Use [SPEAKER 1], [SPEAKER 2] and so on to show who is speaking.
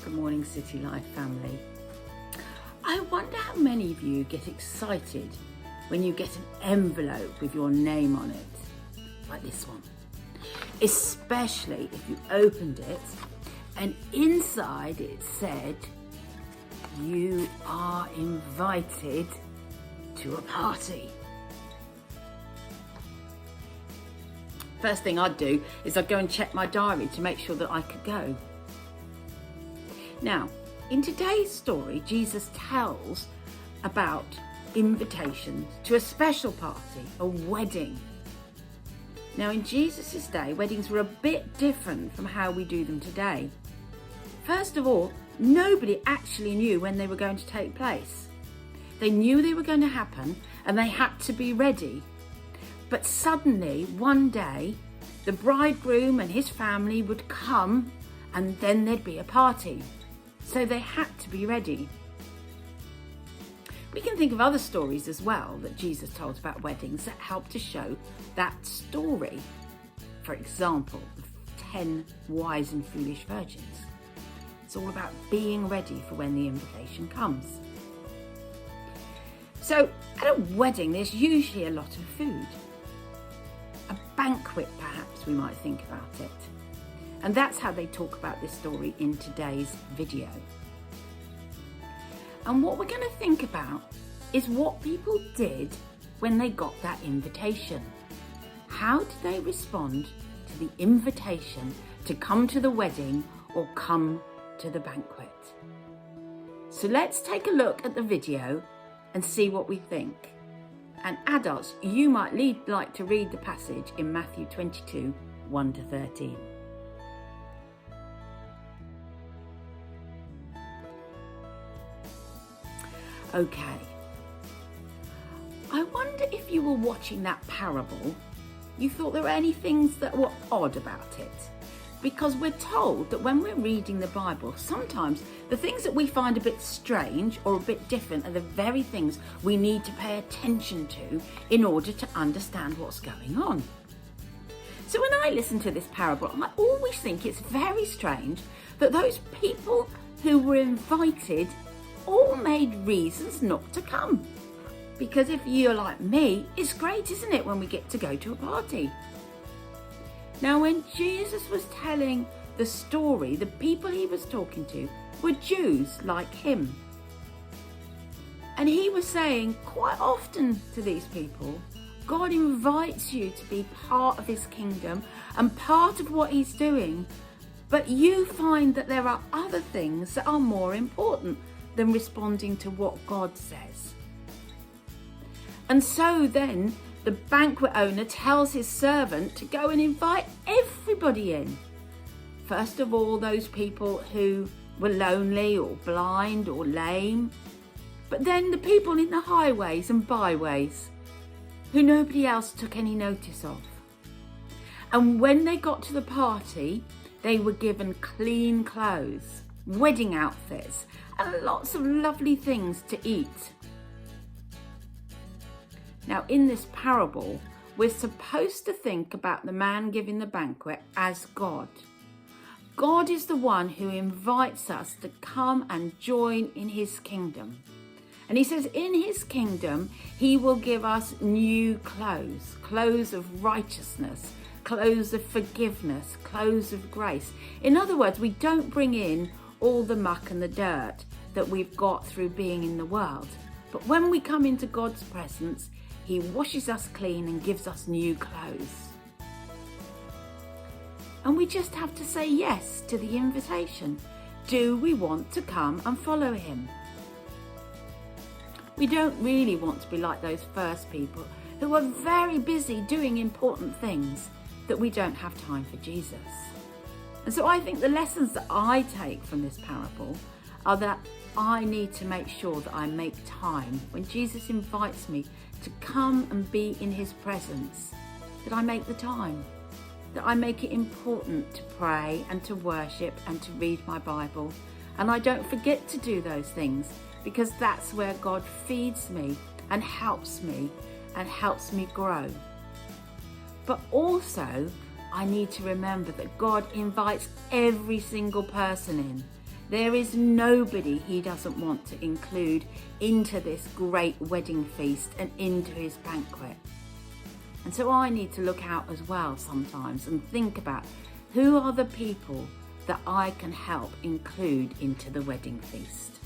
[SPEAKER 1] Good morning, City Life family. I wonder how many of you get excited when you get an envelope with your name on it, like this one. Especially if you opened it and inside it said, you are invited to a party. First thing I'd do is I'd go and check my diary to make sure that I could go. Now, in today's story, Jesus tells about invitations to a special party, a wedding. Now, in Jesus' day, weddings were a bit different from how we do them today. First of all, nobody actually knew when they were going to take place. They knew they were going to happen and they had to be ready. But suddenly, one day, the bridegroom and his family would come and then there'd be a party. So they had to be ready. We can think of other stories as well that Jesus told about weddings that help to show that story. For example, the 10 wise and foolish virgins. It's all about being ready for when the invitation comes. So at a wedding, there's usually a lot of food. A banquet, perhaps we might think about it. And that's how they talk about this story in today's video. And what we're going to think about is what people did when they got that invitation. How did they respond to the invitation to come to the wedding or come to the banquet? So let's take a look at the video and see what we think. And adults, you might like to read the passage in Matthew 22, 1 to 13. Okay, I wonder if you were watching that parable, you thought there were any things that were odd about it. Because we're told that when we're reading the Bible, sometimes the things that we find a bit strange or a bit different are the very things we need to pay attention to in order to understand what's going on. So when I listen to this parable, I always think it's very strange that those people who were invited all made reasons not to come. Because if you're like me, it's great, isn't it, when we get to go to a party? Now, when Jesus was telling the story, the people he was talking to were Jews like him. And he was saying quite often to these people, God invites you to be part of his kingdom and part of what he's doing, but you find that there are other things that are more important than responding to what God says. And so then the banquet owner tells his servant to go and invite everybody in. First of all, those people who were lonely or blind or lame, but then the people in the highways and byways who nobody else took any notice of. And when they got to the party, they were given clean clothes, wedding outfits, and lots of lovely things to eat. Now, in this parable, we're supposed to think about the man giving the banquet as God. God is the one who invites us to come and join in his kingdom. And he says in his kingdom, he will give us new clothes, clothes of righteousness, clothes of forgiveness, clothes of grace. In other words, we don't bring in all the muck and the dirt that we've got through being in the world. But when we come into God's presence, he washes us clean and gives us new clothes. And we just have to say yes to the invitation. Do we want to come and follow him? We don't really want to be like those first people who are very busy doing important things that we don't have time for Jesus. And so I think the lessons that I take from this parable are that I need to make sure that I make time when Jesus invites me to come and be in his presence, that I make the time, that I make it important to pray and to worship and to read my Bible. And I don't forget to do those things because that's where God feeds me and helps me grow. But also, I need to remember that God invites every single person in. There is nobody he doesn't want to include into this great wedding feast and into his banquet. And so I need to look out as well sometimes and think about who are the people that I can help include into the wedding feast.